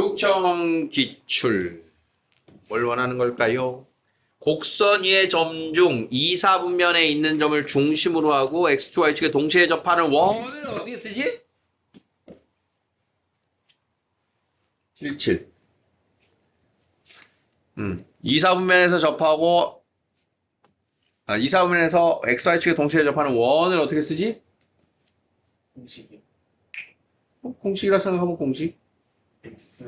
교육청 기출. 뭘 원하는 걸까요? 곡선 위의 점 중 2, 4분면에 있는 점을 중심으로 하고 x축과 y축에 동시에 접하는 원을 어디에 쓰지? 77. 2, 4분면에서 접하고 2, 4분면에서 x, y축에 동시에 접하는 원을 어떻게 쓰지? 공식이 공식이라 생각하면 공식. x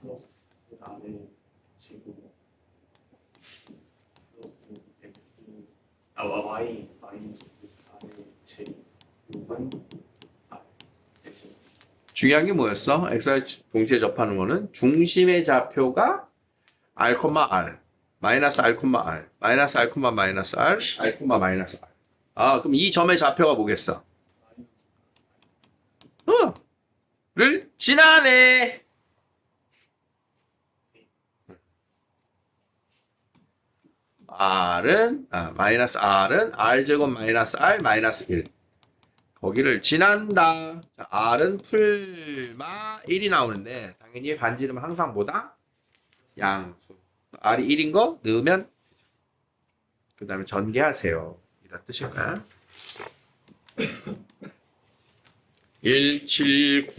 플러스 안에 제곱 플러스 x y 마이너스 안에 제곱은 x 중요한 게 뭐였어? x, y축 동시에 접하는 거는 중심의 좌표가 r, r, 마이너스 r, r, 마이너스 r, 마이너스 r, r, 마이너스 r. 그럼 이 점의 좌표가 뭐겠어? 를 지나네. 마이너스 r은 r제곱 마이너스 r 마이너스 1. 거기를 지난다. 자, r은 풀마 1이 나오는데 당연히 반지름은 항상 뭐다? 양수. r이 1인 거 넣으면 그 다음에 전개하세요. 이런 뜻일까요? 179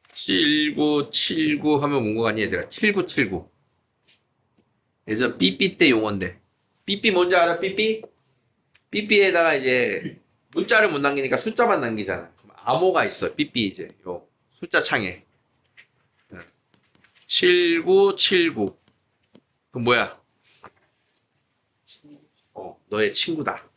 7979 하면 뭔 거 같니 얘들아? 7979 그래서 삐삐 때 용어인데 삐삐 뭔지 알아? 삐삐? 삐삐에다가 이제 문자를 못 남기니까 숫자만 남기잖아. 그럼 암호가 있어. 삐삐 이제 요 숫자 창에 7979 그럼 뭐야? 너의 친구다.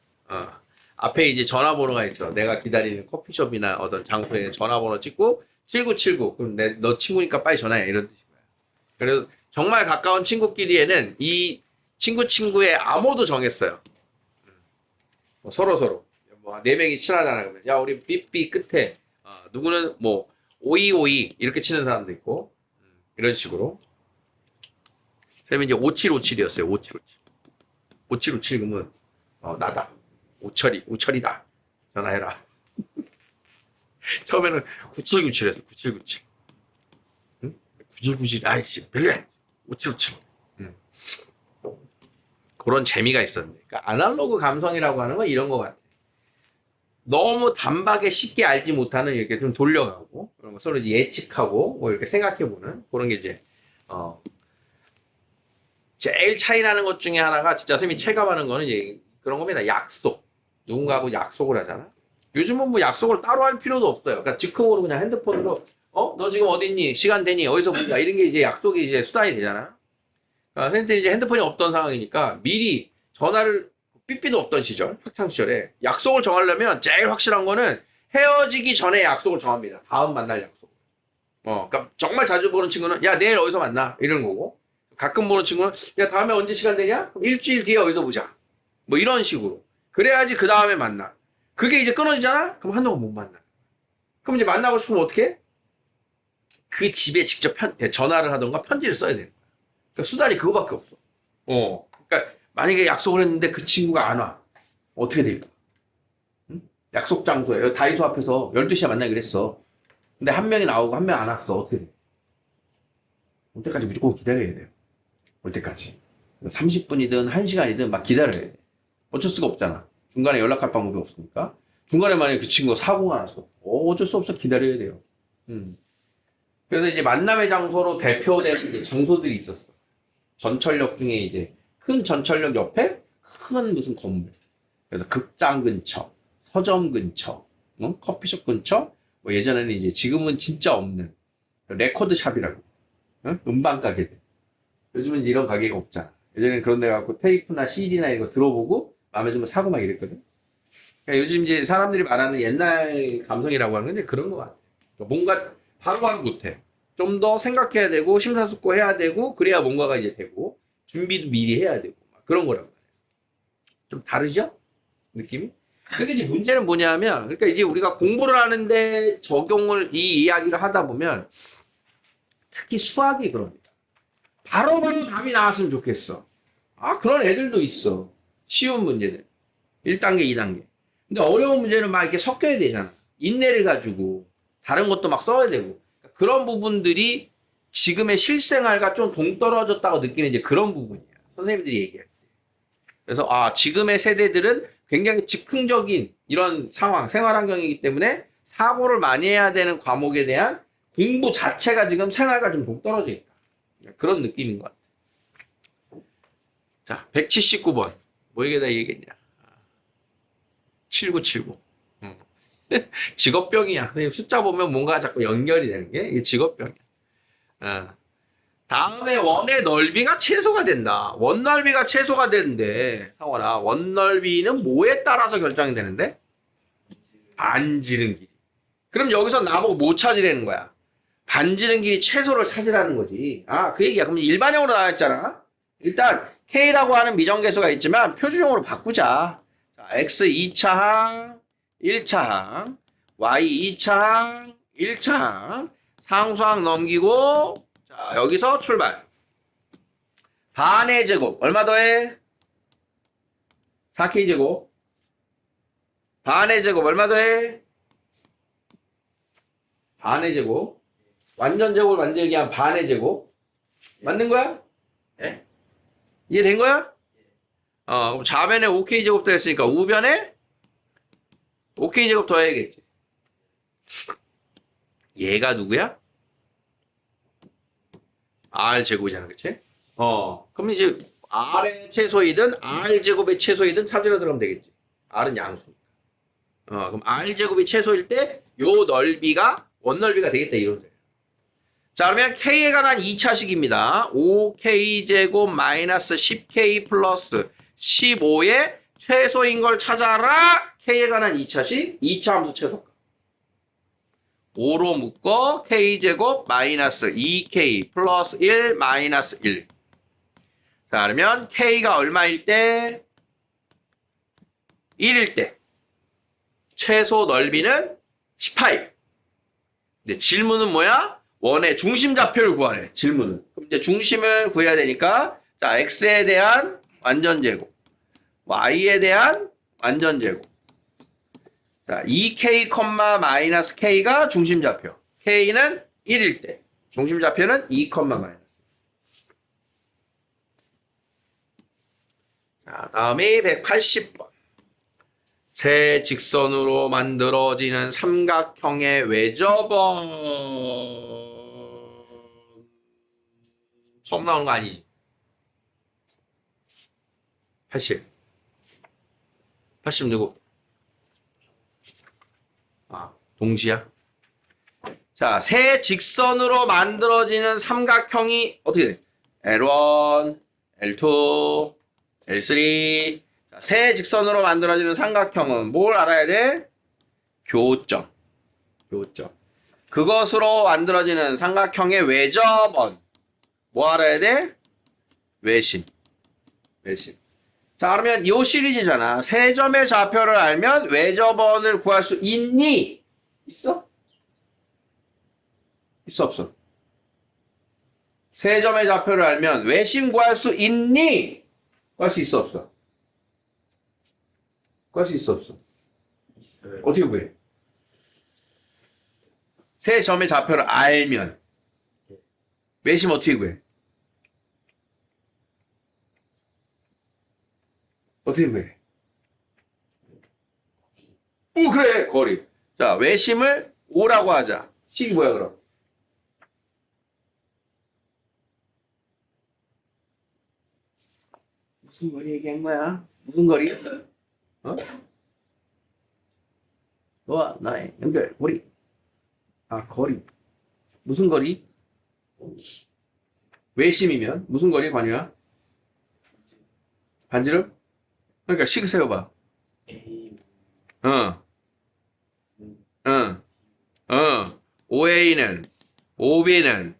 앞에 이제 전화번호가 있어. 내가 기다리는 커피숍이나 어떤 장소에 전화번호 찍고 7979 그럼 너 친구니까 빨리 전화해 이런 뜻인 거야. 그래서 정말 가까운 친구끼리에는 이 친구의 암호도 정했어요. 서로 뭐 4명이 친하잖아. 그러면 야 우리 삐삐 끝에 누구는 뭐 5252 이렇게 치는 사람도 있고 이런 식으로. 쌤이 이제 5757이었어요. 5757 5757 그러면 나다. 우철이다. 전화해라. 처음에는 9797에서 9797. 응? 9797. 아이씨, 별로야. 5757. 그런 재미가 있었는데. 그러니까 아날로그 감성이라고 하는 건 이런 것 같아. 너무 단박에 쉽게 알지 못하는 이렇게 좀 돌려가고, 서로 이제 예측하고, 뭐 이렇게 생각해보는 그런 게 이제, 제일 차이 나는 것 중에 하나가 진짜 선생님이 체감하는 거는 이제 그런 겁니다. 약속. 누군가하고 약속을 하잖아. 요즘은 뭐 약속을 따로 할 필요도 없어요. 그러니까 즉흥으로 그냥 핸드폰으로 너 지금 어디 있니? 시간 되니? 어디서 보자. 이런 게 이제 약속이 이제 수단이 되잖아. 그러니까 선생님들이 이제 핸드폰이 없던 상황이니까 미리 전화를 삐삐도 없던 시절, 학창 시절에 약속을 정하려면 제일 확실한 거는 헤어지기 전에 약속을 정합니다. 다음 만날 약속. 그러니까 정말 자주 보는 친구는 야 내일 어디서 만나 이런 거고 가끔 보는 친구는 야 다음에 언제 시간 되냐? 그럼 일주일 뒤에 어디서 보자. 뭐 이런 식으로. 그래야지 그 다음에 만나. 그게 이제 끊어지잖아? 그럼 한동안 못 만나. 그럼 이제 만나고 싶으면 어떻게? 그 집에 직접 전화를 하던가 편지를 써야 되는 거야. 그러니까 수단이 그거밖에 없어. 그러니까 만약에 약속을 했는데 그 친구가 안 와. 어떻게 될까? 응? 약속 장소에 다이소 앞에서 12시에 만나기로 했어. 근데 한 명이 나오고 한 명 안 왔어. 어떻게 돼? 올 때까지 무조건 기다려야 돼요. 올 때까지. 30분이든 1시간이든 막 기다려야 돼. 어쩔 수가 없잖아. 중간에 연락할 방법이 없으니까. 중간에 만약에 그 친구가 사고가 나서 어쩔 수 없어 기다려야 돼요. 그래서 이제 만남의 장소로 대표되는 장소들이 있었어. 전철역 중에 이제 큰 전철역 옆에 큰 무슨 건물. 그래서 극장 근처, 서점 근처, 커피숍 근처. 뭐 예전에는 이제 지금은 진짜 없는 레코드샵이라고. 음반 가게들. 요즘은 이런 가게가 없잖아. 예전에는 그런 데 갖고 테이프나 CD나 이런 거 들어보고 마음에 들면 사고 막 이랬거든. 그러니까 요즘 이제 사람들이 말하는 옛날 감성이라고 하는 건 이제 그런 것 같아. 그러니까 뭔가 바로바로 못해. 좀 더 생각해야 되고 심사숙고해야 되고 그래야 뭔가가 이제 되고 준비도 미리 해야 되고 그런 거란 말이야. 좀 다르죠? 느낌이? 근데 이제 문제는 뭐냐면 그러니까 이제 우리가 공부를 하는데 적용을 이 이야기를 하다 보면 특히 수학이 그럽니다. 바로바로 답이 나왔으면 좋겠어. 그런 애들도 있어. 쉬운 문제들. 1단계, 2단계. 근데 어려운 문제는 막 이렇게 섞여야 되잖아. 인내를 가지고 다른 것도 막 써야 되고 그런 부분들이 지금의 실생활과 좀 동떨어졌다고 느끼는 이제 그런 부분이야. 선생님들이 얘기할 때. 그래서 지금의 세대들은 굉장히 즉흥적인 이런 상황, 생활 환경이기 때문에 사고를 많이 해야 되는 과목에 대한 공부 자체가 지금 생활과 좀 동떨어져 있다. 그런 느낌인 것 같아. 자, 179번. 뭐 이게 다 얘기했냐. 7979. 직업병이야. 선생님 숫자 보면 뭔가 자꾸 연결이 되는 게 이게 직업병이야. 어. 다음에 원의 넓이가 최소가 된다. 원 넓이가 최소가 되는데, 상원아, 원 넓이는 뭐에 따라서 결정이 되는데? 반지름 길이. 그럼 여기서 나보고 뭐 찾으라는 거야? 반지름 길이 최소를 찾으라는 거지. 그 얘기야. 그럼 일반형으로 나왔잖아. 일단 K라고 하는 미정계수가 있지만 표준형으로 바꾸자. 자, X 2차 항, 1차 항, Y 2차 항, 1차 항, 상수항 넘기고 자, 여기서 출발. 반의 제곱 얼마 더해? 4K 제곱. 반의 제곱 얼마 더해? 반의 제곱. 완전 제곱을 만들기 위한 반의 제곱. 맞는 거야? 예? 이해된 거야? 그럼 좌변에 5K 제곱 더했으니까 우변에 5K 제곱 더해야겠지. 얘가 누구야? R 제곱이잖아, 그치? 그럼 이제 R의 최소이든 R 제곱의 최소이든 찾으러 들어가면 되겠지. R은 양수니까. 그럼 R 제곱이 최소일 때 요 넓이가 원 넓이가 되겠다 이런 거예요. 자, 그러면 K에 관한 2차식입니다. 5K 제곱 마이너스 10K 플러스 15의 최소인 걸 찾아라. K에 관한 2차식, 2차 함수 최소값. 5로 묶어 K제곱 마이너스 2K 플러스 1 마이너스 1. 자, 그러면 K가 얼마일 때? 1일 때. 최소 넓이는 18. 근데 질문은 뭐야? 원의 중심좌표를 구하래. 질문은. 그럼 이제 중심을 구해야 되니까 자, X에 대한 완전제곱. Y에 대한 완전제곱. 자, 2K, 마이너스 K가 중심좌표. K는 1일 때. 중심좌표는 2, 마이너스. 자, 다음이 180번. 세 직선으로 만들어지는 삼각형의 외접원. 처음 나오는 거 아니지? 80. 80 누구? 동시야. 자, 세 직선으로 만들어지는 삼각형이 어떻게 돼? L1, L2, L3. 자, 세 직선으로 만들어지는 삼각형은 뭘 알아야 돼? 교점. 교점. 그것으로 만들어지는 삼각형의 외접원. 뭐 알아야 돼? 외심. 외심. 자, 그러면 이 시리즈잖아. 세 점의 좌표를 알면 외접원을 구할 수 있니? 있어? 있어, 없어? 세 점의 좌표를 알면 외심 구할 수 있니? 구할 수 있어, 없어? 구할 수 있어, 없어? 있어요. 어떻게 구해? 세 점의 좌표를 알면 외심 어떻게 구해? 어떻게 구해? 그래, 거리. 자, 외심을 5라고 하자. 식이 뭐야, 그럼? 무슨 거리 얘기한 거야? 무슨 거리? 너와 나의 연결, 거리. 거리. 무슨 거리? 외심이면 무슨 거리, 관유야? 반지름? 그러니까 식 세워봐. A, 응. 5A는, 5B는,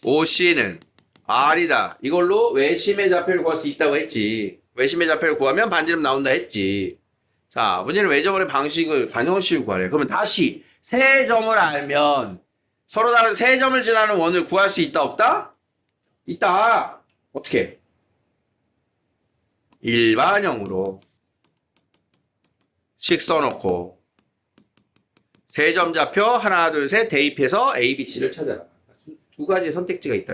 5C는 R이다. 이걸로 외심의 좌표를 구할 수 있다고 했지. 외심의 좌표를 구하면 반지름 나온다 했지. 자, 문제는 외접원의 방식을, 방정식을 구하래. 그러면 다시 세 점을 알면 서로 다른 세 점을 지나는 원을 구할 수 있다, 없다? 있다. 어떻게? 일반형으로 식 써놓고 세 점 좌표 하나 둘 셋 대입해서 A, B, C를 찾아라. 두 가지 선택지가 있다.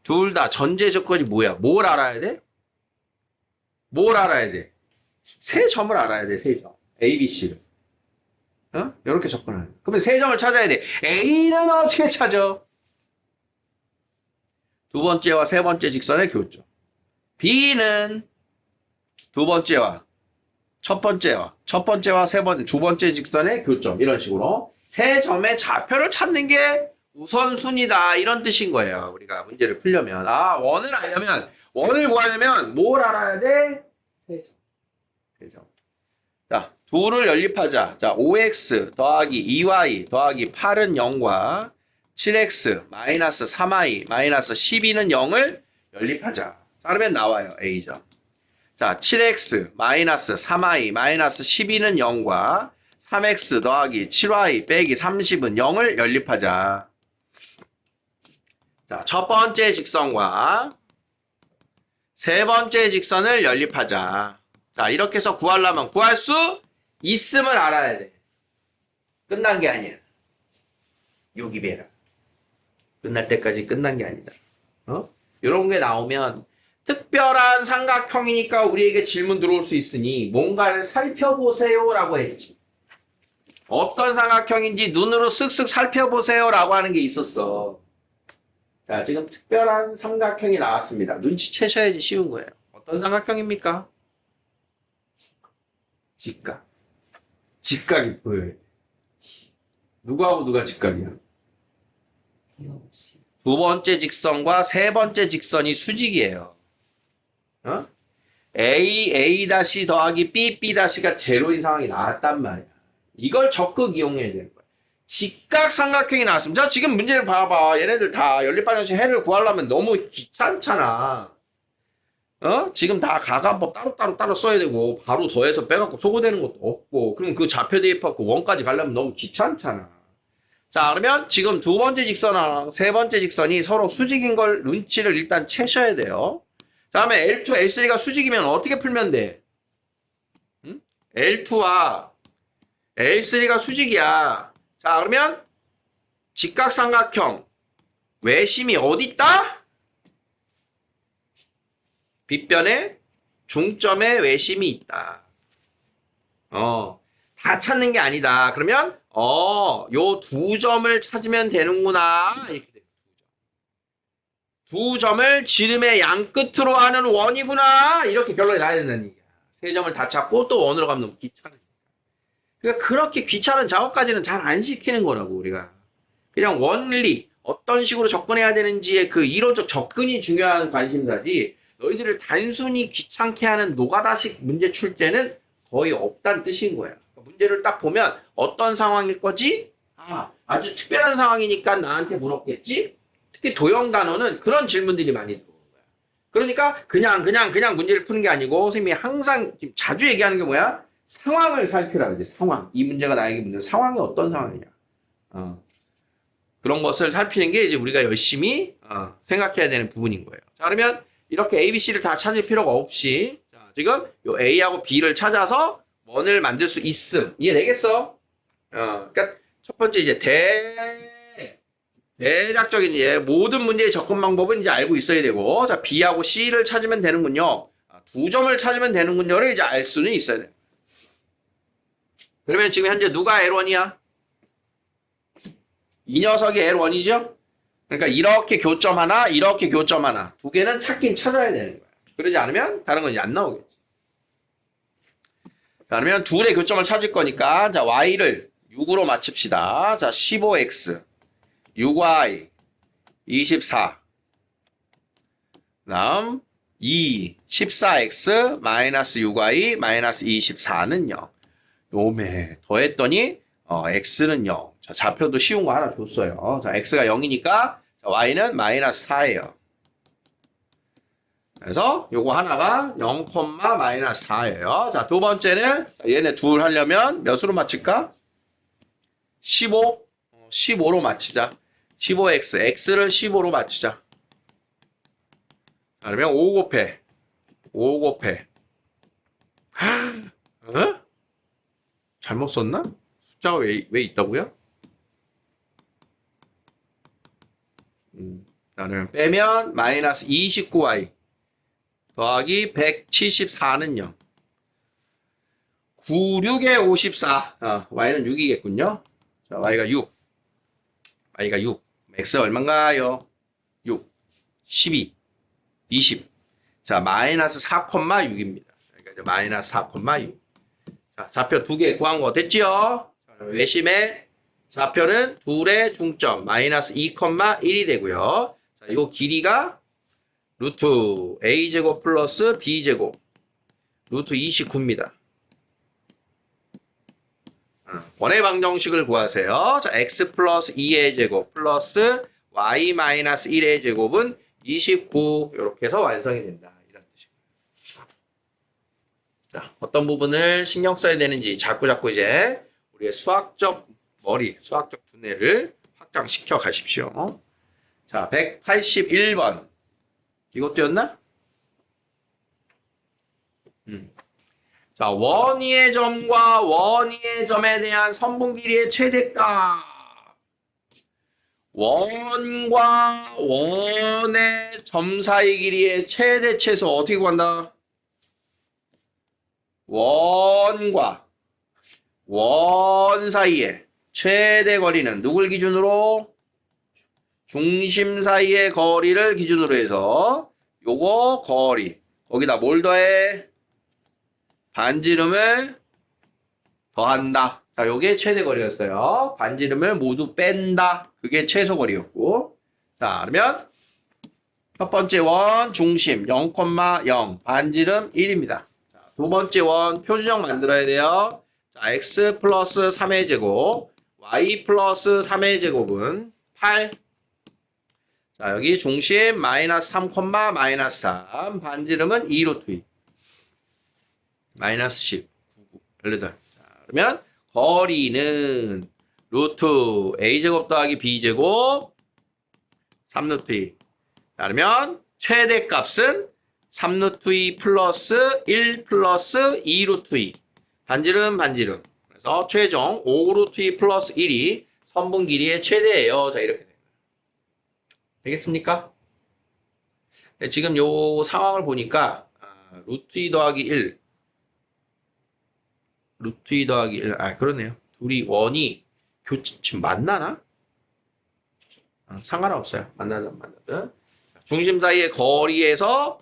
둘 다 전제 조건이 뭐야? 뭘 알아야 돼? 뭘 알아야 돼? 세 점을 알아야 돼. 세 점. A, B, C를. 어? 이렇게 접근하는 거야. 그러면 세 점을 찾아야 돼. A는 어떻게 찾아? 두 번째와 세 번째 직선의 교점. B는 두 번째와 첫 번째와 두 번째 직선의 교점. 이런 식으로 세 점의 좌표를 찾는 게 우선순위다. 이런 뜻인 거예요. 우리가 문제를 풀려면. 원을 구하려면 뭘 알아야 돼? 세 점. 세 점. 자, 둘을 연립하자. 자, 5x 더하기 2y 더하기 8은 0과 7x 마이너스 3y 마이너스 12는 0을 연립하자. 자, 그러면 나와요. A점. 자, 7x 마이너스 3y 마이너스 12는 0과 3x 더하기 7y 빼기 30은 0을 연립하자. 자, 첫 번째 직선과 세 번째 직선을 연립하자. 자, 이렇게 해서 구하려면 구할 수 있음을 알아야 돼. 끝난 게 아니야. 여기 배라. 끝날 때까지 끝난 게 아니다. 이런 게 나오면 특별한 삼각형이니까 우리에게 질문 들어올 수 있으니 뭔가를 살펴보세요라고 했지. 어떤 삼각형인지 눈으로 쓱쓱 살펴보세요라고 하는 게 있었어. 자, 지금 특별한 삼각형이 나왔습니다. 눈치채셔야지 쉬운 거예요. 어떤 삼각형입니까? 직각. 직각이 보여야 돼. 누구하고 누가 직각이야? 두 번째 직선과 세 번째 직선이 수직이에요. A 더하기 B가 제로인 상황이 나왔단 말이야. 이걸 적극 이용해야 되는 거야. 직각 삼각형이 나왔습니다. 자, 지금 문제를 봐봐. 얘네들 다 연립방정식 해를 구하려면 너무 귀찮잖아. 지금 다 가간법 따로 써야 되고 바로 더해서 빼갖고 소거되는 것도 없고 그럼 그 좌표 대입하고 원까지 가려면 너무 귀찮잖아. 자, 그러면 지금 두 번째 직선이랑 세 번째 직선이 서로 수직인 걸 눈치를 일단 채셔야 돼요. 자, 다음에 L2, L3가 수직이면 어떻게 풀면 돼? L2와 L3가 수직이야. 자, 그러면 직각삼각형 외심이 어디 있다? 빗변에 중점에 외심이 있다. 다 찾는 게 아니다. 그러면 요 두 점을 찾으면 되는구나. 이렇게 돼요. 두 점을 지름의 양 끝으로 하는 원이구나. 이렇게 결론이 나야 된다는 얘기야. 세 점을 다 찾고 또 원으로 가면 너무 귀찮으니까. 그러니까 그렇게 귀찮은 작업까지는 잘 안 시키는 거라고 우리가. 그냥 원리 어떤 식으로 접근해야 되는지의 그 이론적 접근이 중요한 관심사지 너희들을 단순히 귀찮게 하는 노가다식 문제 출제는 거의 없다는 뜻인 거야. 문제를 딱 보면 어떤 상황일 거지? 아주 특별한 상황이니까 나한테 물었겠지? 특히 도형 단어는 그런 질문들이 많이 들어오는 거야. 그러니까 그냥 문제를 푸는 게 아니고 선생님이 항상 자주 얘기하는 게 뭐야? 상황을 살피라 그러지. 상황. 이 문제가 나에게 문제. 상황이 어떤 상황이냐. 그런 것을 살피는 게 이제 우리가 열심히 생각해야 되는 부분인 거예요. 자, 그러면 이렇게 A, B, C를 다 찾을 필요가 없이 자, 지금 요 A하고 B를 찾아서 원을 만들 수 있음. 이해되겠어? 그러니까 첫 번째 이제 대략적인 이제 모든 문제의 접근 방법은 이제 알고 있어야 되고 자, B하고 C를 찾으면 되는군요. 두 점을 찾으면 되는군요를 이제 알 수는 있어야 돼. 그러면 지금 현재 누가 L1이야? 이 녀석이 L1이죠? 그러니까 이렇게 교점 하나, 이렇게 교점 하나. 두 개는 찾긴 찾아야 되는 거야. 그러지 않으면 다른 건 이제 안 나오겠지. 자, 그러면 둘의 교점을 찾을 거니까 자, Y를 6으로 맞춥시다. 자, 15X, 6Y, 24. 다음 2, 14X, 마이너스 6Y, 마이너스 24는요. 요매 더했더니 x는 0. 자, 좌표도 쉬운 거 하나 줬어요. 자, x가 0이니까 y는 마이너스 4예요. 그래서 요거 하나가 0, 마이너스 4예요. 자, 두 번째는 얘네 둘 하려면 몇으로 맞출까? 15? 15로 맞추자. 15x, x를 15로 맞추자. 자, 그러면 5 곱해. 어? 잘못 썼나? 숫자가 왜 있다고요? 나는 빼면 마이너스 29y 더하기 174는 0. 96에 54. y는 6이겠군요. 자, y가 6. y가 6. x 얼마인가요? 6. 12. 20. 자, 마이너스 4,6입니다. 그러니까 이제 마이너스 4,6. 자, 좌표 두 개 구한 거 됐죠? 외심의 좌표는 둘의 중점 마이너스 2,1이 되고요. 자, 이 길이가 루트 a제곱 플러스 b제곱 루트 29입니다. 원의 방정식을 구하세요. 자, x 플러스 2의 제곱 플러스 y 마이너스 1의 제곱은 29 이렇게 해서 완성이 된다. 이런 뜻이고요. 자, 어떤 부분을 신경 써야 되는지 자꾸 이제 우리의 수학적 머리, 수학적 두뇌를 확장시켜 가십시오. 자, 181번. 이것도였나? 자, 원위의 점과 원위의 점에 대한 선분 길이의 최대값. 원과 원의 점 사이 길이의 최대 최소 어떻게 구한다? 원과 원 사이의 최대 거리는 누굴 기준으로? 중심 사이의 거리를 기준으로 해서 요거 거리. 거기다 뭘 더해? 반지름을 더한다. 자, 요게 최대 거리였어요. 반지름을 모두 뺀다. 그게 최소 거리였고. 자, 그러면 첫 번째 원 중심 0,0 반지름 1입니다. 자, 두 번째 원 표준형 만들어야 돼요. 자, x 플러스 3의 제곱 y 플러스 3의 제곱은 8. 자, 여기 중심 마이너스 3, 마이너스 3 반지름은 2루트 2. 마이너스 10, 18. 자, 그러면 거리는 루트 a제곱 더하기 b제곱 3루트 2. 자, 그러면 최대값은 3루트 2 플러스 1 플러스 2루트 2. 반지름. 그래서 최종 5루트 2 플러스 1이 선분 길이의 최대예요. 자, 이렇게 됩니다. 되겠습니까? 네, 지금 요 상황을 보니까 루트 2 더하기 1 루트 2 더하기 1. 그러네요. 둘이 원이 지금 만나나? 상관은 없어요. 만나든 안 만나든. 중심 사이의 거리에서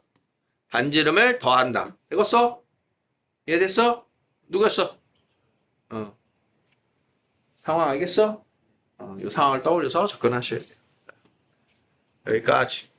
반지름을 더한다. 읽었어? 이해됐어? 누가 써? 상황 알겠어? 이 상황을 떠올려서 접근하셔야 돼요. 여기까지.